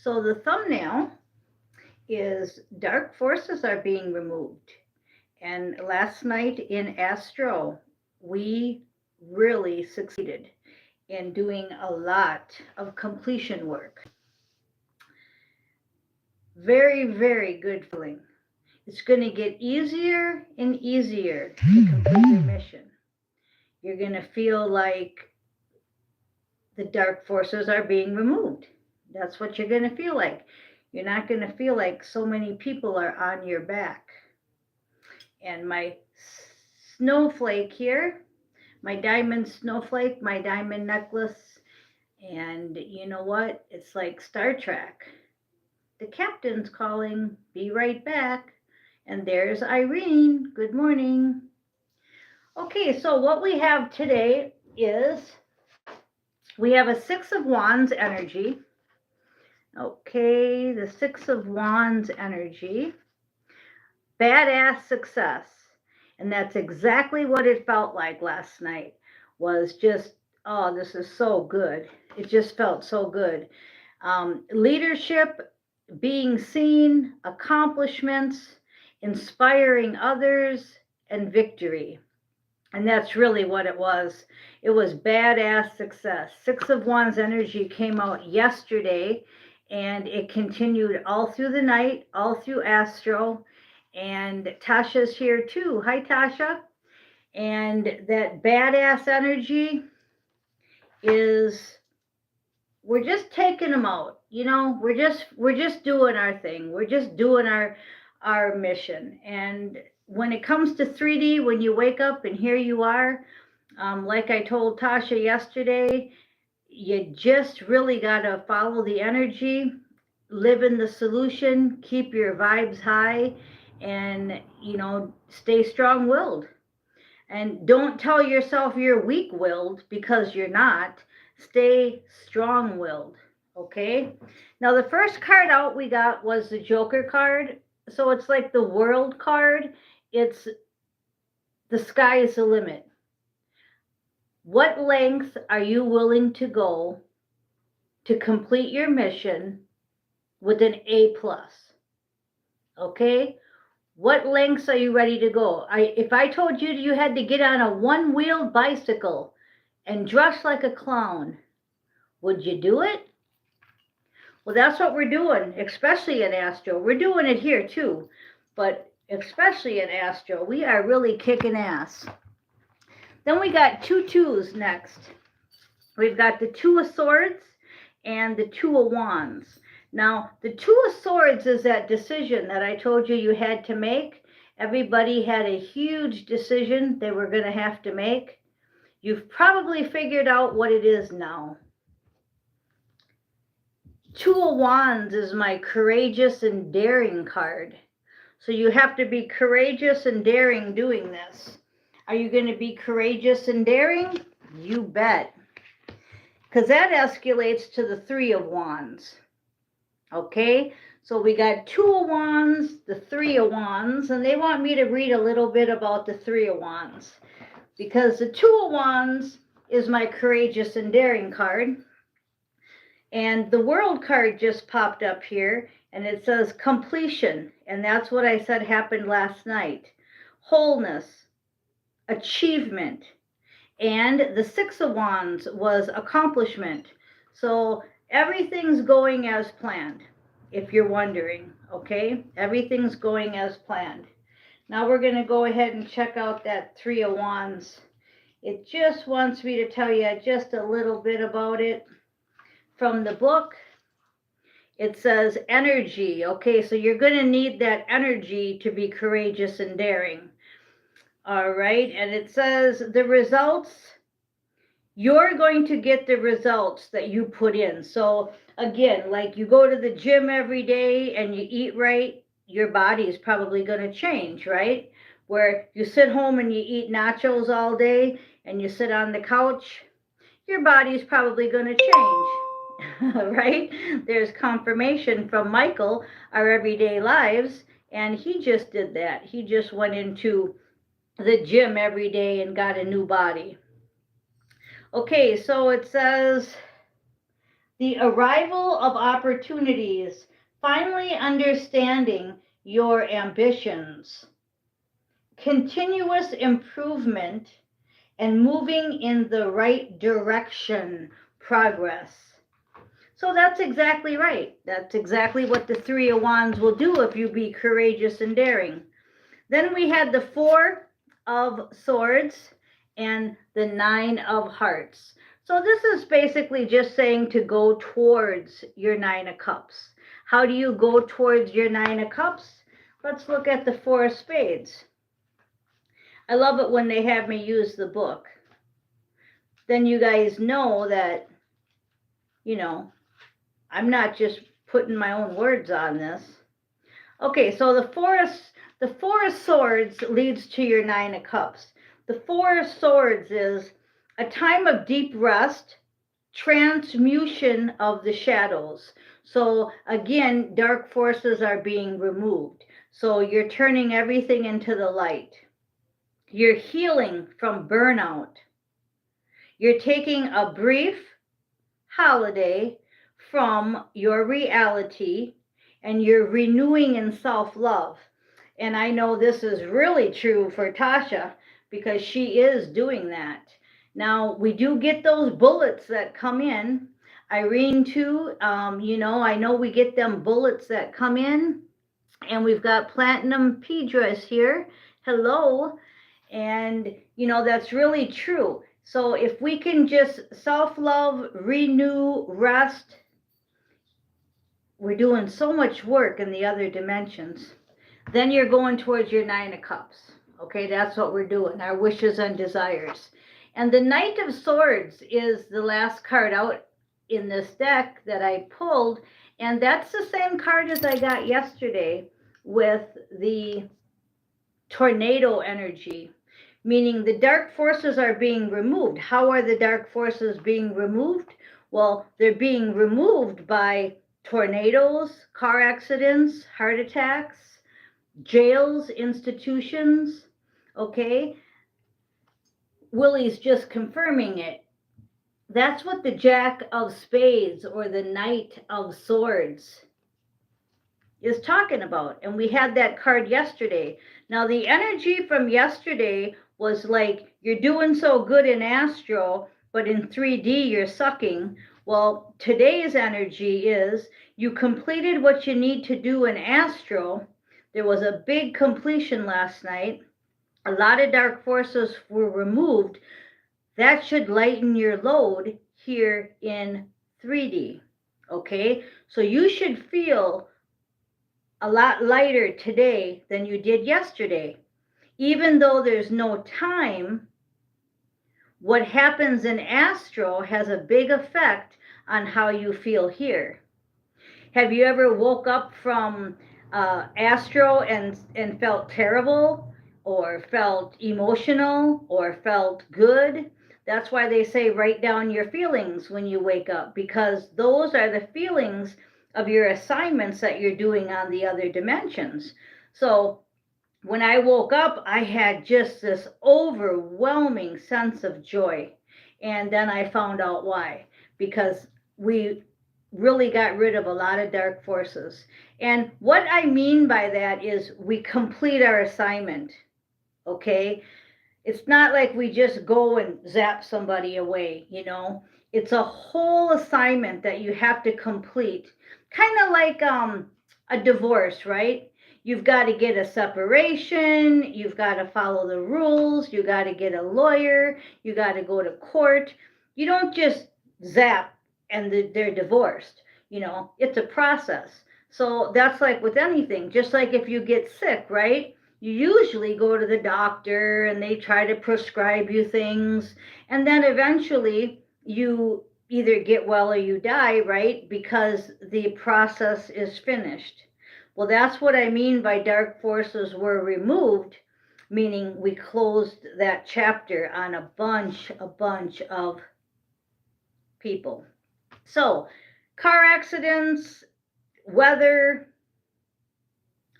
So the thumbnail is dark forces are being removed. And last night in Astro, we really succeeded in doing a lot of completion work. Very, very good feeling. It's going to get easier and easier to complete your mission. You're going to feel like the dark forces are being removed. That's what you're going to feel like. You're not going to feel like so many people are on your back. And my snowflake here, my diamond snowflake, my diamond necklace, and you know what? It's like Star Trek. The captain's calling, be right back. And there's Irene. Good morning. Okay, so what we have today is we have a Six of Wands energy. Okay, the Six of Wands energy. Badass success. And that's exactly what it felt like last night. Was just, oh, this is so good. It just felt so good. Leadership, being seen, accomplishments, inspiring others, and victory. And that's really what it was. It was badass success. Six of Wands energy came out yesterday, and it continued all through the night, all through Astro. And Tasha's here too. Hi, Tasha. And that badass energy is, we're just taking them out. You know, we're just doing our thing. We're just doing our mission. And when it comes to 3D, when you wake up and here you are, like I told Tasha yesterday, you just really got to follow the energy, live in the solution, keep your vibes high, and, you know, stay strong-willed. And don't tell yourself you're weak-willed, because you're not. Stay strong-willed, okay? Now, the first card out we got was the Joker card. So it's like the World card. It's the sky is the limit. What length are you willing to go to complete your mission with an A+? Okay? What lengths are you ready to go? If I told you you had to get on a one-wheeled bicycle and dress like a clown, would you do it? Well, that's what we're doing, especially in Astro. We're doing it here too, but especially in Astro, we are really kicking ass. Then we got two twos next. We've got the Two of Swords and the Two of Wands. Now, the Two of Swords is that decision that I told you you had to make. Everybody had a huge decision they were going to have to make. You've probably figured out what it is now. Two of Wands is my courageous and daring card. So you have to be courageous and daring doing this. Are you going to be courageous and daring? You bet. Because that escalates to the Three of Wands. Okay, so we got Two of Wands, the Three of Wands, and they want me to read a little bit about the Three of Wands. Because the Two of Wands is my courageous and daring card. And the World card just popped up here, and it says completion. And that's what I said happened last night. Wholeness, achievement. And the Six of Wands was accomplishment. So everything's going as planned, if you're wondering, okay? Everything's going as planned. Now we're going to go ahead and check out that Three of Wands. It just wants me to tell you just a little bit about it. From the book, it says energy. Okay, so you're going to need that energy to be courageous and daring. All right, and it says the results, you're going to get the results that you put in. So again, like you go to the gym every day and you eat right, your body is probably going to change, right? Where you sit home and you eat nachos all day and you sit on the couch, your body is probably going to change, right? There's confirmation from Michael, our everyday lives, and he just did that. He just went into the gym every day and got a new body. Okay, so it says The arrival of opportunities, finally understanding your ambitions, continuous improvement, and moving in the right direction, progress. So that's exactly right. That's exactly what the Three of Wands will do if you be courageous and daring. Then we had the Four of Swords and the Nine of Hearts. So this is basically just saying to go towards your Nine of Cups. How do you go towards your Nine of Cups? Let's look at the Four of Spades. I love it when they have me use the book. Then you guys know that, you know, I'm not just putting my own words on this. Okay, so the Four of Swords leads to your Nine of Cups. The Four of Swords is a time of deep rest, transmutation of the shadows. So again, dark forces are being removed. So you're turning everything into the light. You're healing from burnout. You're taking a brief holiday from your reality, and you're renewing in self-love. And I know this is really true for Tasha because she is doing that. Now, we do get those bullets that come in. Irene, too, I know we get them bullets that come in. And we've got Platinum Pedras here. Hello. And, that's really true. So if we can just self-love, renew, rest, we're doing so much work in the other dimensions. Then you're going towards your Nine of Cups. Okay, that's what we're doing, our wishes and desires. And the Knight of Swords is the last card out in this deck that I pulled. And that's the same card as I got yesterday with the tornado energy, meaning the dark forces are being removed. How are the dark forces being removed? Well, they're being removed by tornadoes, car accidents, heart attacks, jails, institutions. Okay, Willie's just confirming it. That's what the Jack of Spades or the Knight of Swords is talking about. And we had that card yesterday. Now, the energy from yesterday was like, you're doing so good in astro, but in 3D, you're sucking. Well, today's energy is you completed what you need to do in astro. There was a big completion last night. A lot of dark forces were removed. That should lighten your load here in 3D. Okay, so you should feel a lot lighter today than you did yesterday. Even though there's no time, what happens in astro has a big effect on how you feel here. Have you ever woke up from astro and felt terrible, or felt emotional, or felt good? That's why they say write down your feelings when you wake up, because those are the feelings of your assignments that you're doing on the other dimensions. So when I woke up, I had just this overwhelming sense of joy. And then I found out why, because we really got rid of a lot of dark forces. And what I mean by that is we complete our assignment. Okay? It's not like we just go and zap somebody away, It's a whole assignment that you have to complete. Kind of like a divorce, right? You've got to get a separation, you've got to follow the rules, you got to get a lawyer, you got to go to court. You don't just zap and they're divorced. It's a process. So that's like with anything, just like if you get sick, right? You usually go to the doctor and they try to prescribe you things. And then eventually you either get well or you die, right? Because the process is finished. Well, that's what I mean by dark forces were removed, meaning we closed that chapter on a bunch of people. So, car accidents, weather,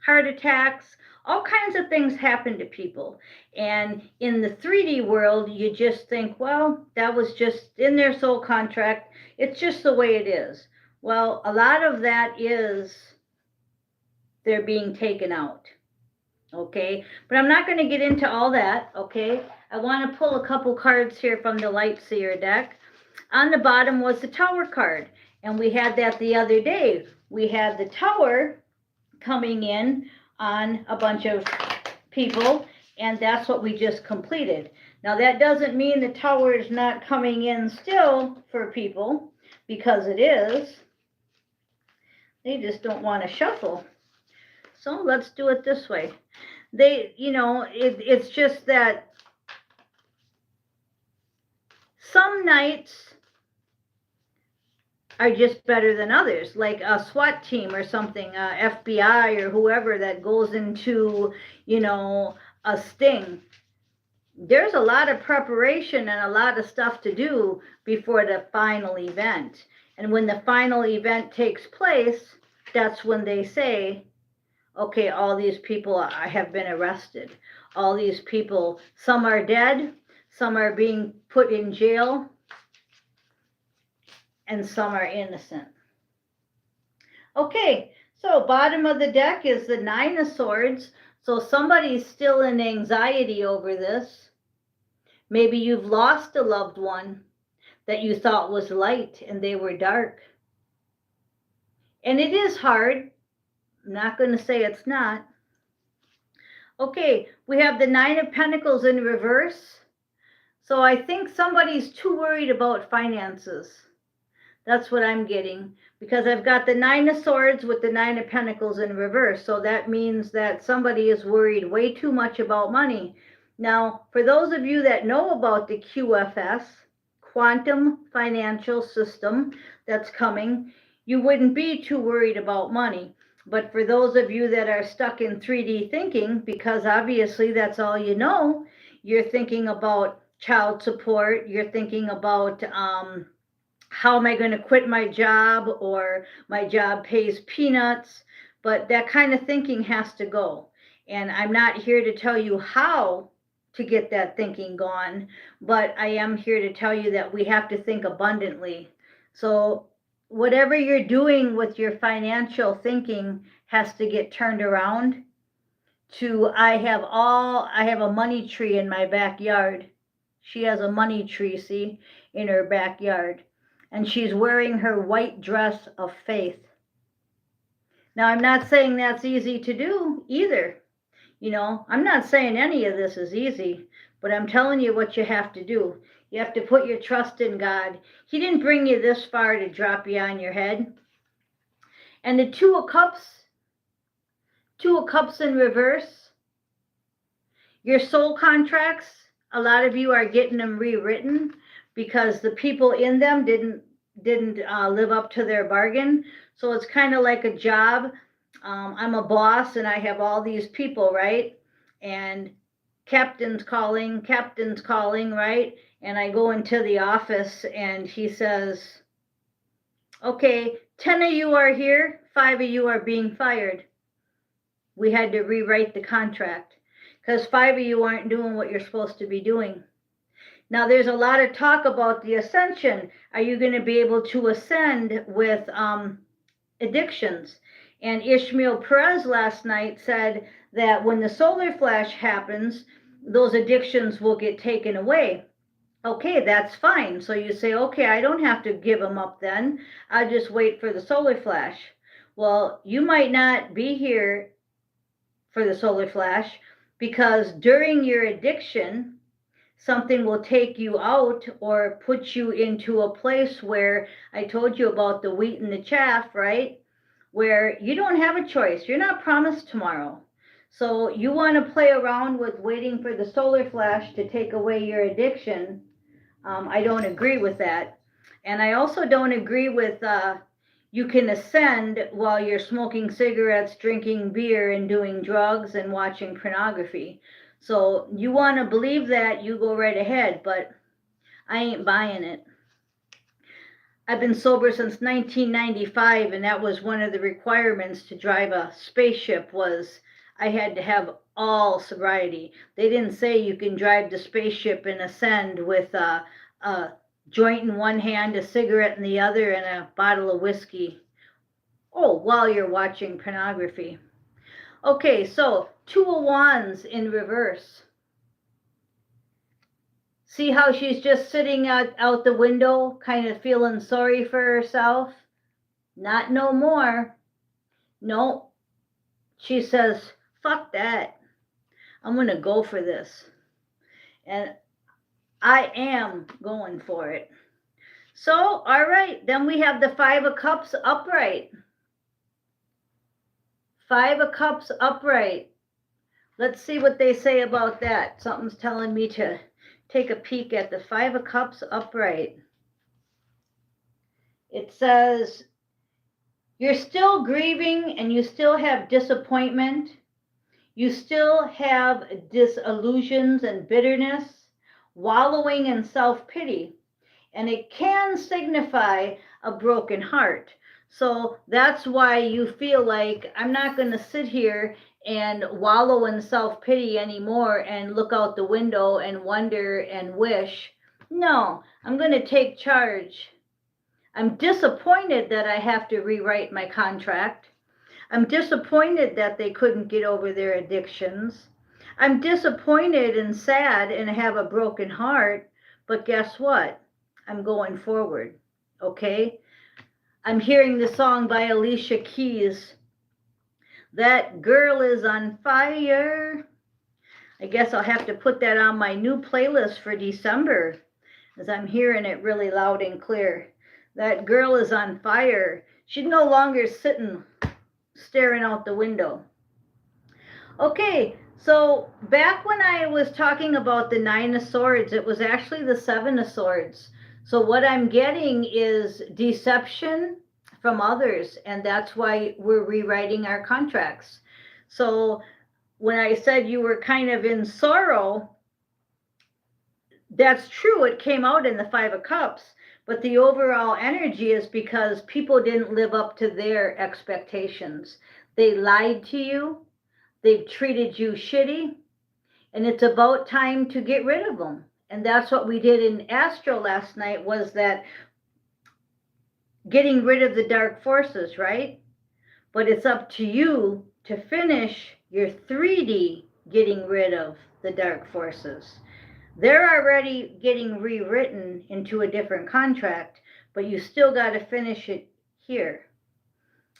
heart attacks, All kinds of things happen to people. And in the 3D world, you just think, well, that was just in their soul contract. It's just the way it is. Well, a lot of that is they're being taken out. Okay, but I'm not going to get into all that. Okay, I want to pull a couple cards here from the Light Seer deck. On the bottom was the Tower card, and we had that the other day. We had the Tower coming in on a bunch of people, and that's what we just completed. Now that doesn't mean the Tower is not coming in still for people, because it is. They just don't want to shuffle. So let's do it this way. It's just that some nights are just better than others, like a SWAT team or something, FBI or whoever that goes into, a sting. There's a lot of preparation and a lot of stuff to do before the final event. And when the final event takes place, that's when they say, okay, all these people have been arrested. All these people, some are dead, some are being put in jail, and some are innocent. Okay, so bottom of the deck is the Nine of Swords. So somebody's still in anxiety over this. Maybe you've lost a loved one that you thought was light and they were dark. And it is hard. I'm not going to say it's not. Okay, we have the Nine of Pentacles in reverse. So I think somebody's too worried about finances. That's what I'm getting, because I've got the Nine of Swords with the Nine of Pentacles in reverse. So that means that somebody is worried way too much about money. Now, for those of you that know about the QFS, Quantum Financial System, that's coming, you wouldn't be too worried about money. But for those of you that are stuck in 3D thinking, because obviously that's all you know, you're thinking about child support, you're thinking about how am I going to quit my job, or my job pays peanuts. But that kind of thinking has to go. And I'm not here to tell you how to get that thinking gone, but I am here to tell you that we have to think abundantly. So whatever you're doing with your financial thinking has to get turned around to, I have a money tree in my backyard. She has a money tree, see, in her backyard. And she's wearing her white dress of faith. Now, I'm not saying that's easy to do either. I'm not saying any of this is easy, but I'm telling you what you have to do. You have to put your trust in God. He didn't bring you this far to drop you on your head. And the Two of Cups in reverse. Your soul contracts, a lot of you are getting them rewritten because the people in them didn't live up to their bargain. So it's kind of like a job. I'm a boss and I have all these people, right? And captain's calling, right? And I go into the office and he says, okay, 10 of you are here, 5 of you are being fired. We had to rewrite the contract because 5 of you aren't doing what you're supposed to be doing. Now, there's a lot of talk about the ascension. Are you going to be able to ascend with addictions? And Ishmael Perez last night said that when the solar flash happens, those addictions will get taken away. Okay, that's fine. So you say, okay, I don't have to give them up then. I'll just wait for the solar flash. Well, you might not be here for the solar flash because during your addiction, something will take you out or put you into a place where I told you about the wheat and the chaff, right? Where you don't have a choice. You're not promised tomorrow. So you want to play around with waiting for the solar flash to take away your addiction. I don't agree with that. And I also don't agree with you can ascend while you're smoking cigarettes, drinking beer, and doing drugs and watching pornography. So you want to believe that, you go right ahead, but I ain't buying it. I've been sober since 1995, and that was one of the requirements to drive a spaceship was I had to have all sobriety. They didn't say you can drive the spaceship and ascend with a joint in one hand, a cigarette in the other, and a bottle of whiskey. Oh, while you're watching pornography. Okay, so Two of Wands in reverse. See how she's just sitting out the window, kind of feeling sorry for herself? Not no more. No. She says, fuck that. I'm going to go for this. And I am going for it. So, all right. Then we have the Five of Cups upright. Five of Cups upright. Let's see what they say about that. Something's telling me to take a peek at the Five of Cups upright. It says, you're still grieving and you still have disappointment. You still have disillusions and bitterness, wallowing in self-pity. And it can signify a broken heart. So that's why you feel like, I'm not going to sit here and wallow in self-pity anymore and look out the window and wonder and wish. No, I'm going to take charge. I'm disappointed that I have to rewrite my contract. I'm disappointed that they couldn't get over their addictions. I'm disappointed and sad and have a broken heart. But guess what? I'm going forward. Okay? I'm hearing the song by Alicia Keys. That girl is on fire. I guess I'll have to put that on my new playlist for December, as I'm hearing it really loud and clear. That girl is on fire. She's no longer sitting staring out the window. Okay, so back when I was talking about the Nine of Swords, it was actually the Seven of Swords. So what I'm getting is deception from others, and that's why we're rewriting our contracts. So when I said you were kind of in sorrow, that's true. It came out in the Five of Cups. But the overall energy is because people didn't live up to their expectations. They lied to you. They've treated you shitty. And it's about time to get rid of them. And that's what we did in Astro last night, was that getting rid of the dark forces, right? But it's up to you to finish your 3D getting rid of the dark forces. They're already getting rewritten into a different contract, but you still got to finish it here.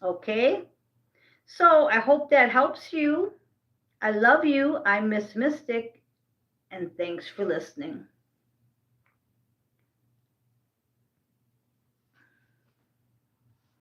Okay? So I hope that helps you. I love you. I'm Miss Mystic, and thanks for listening.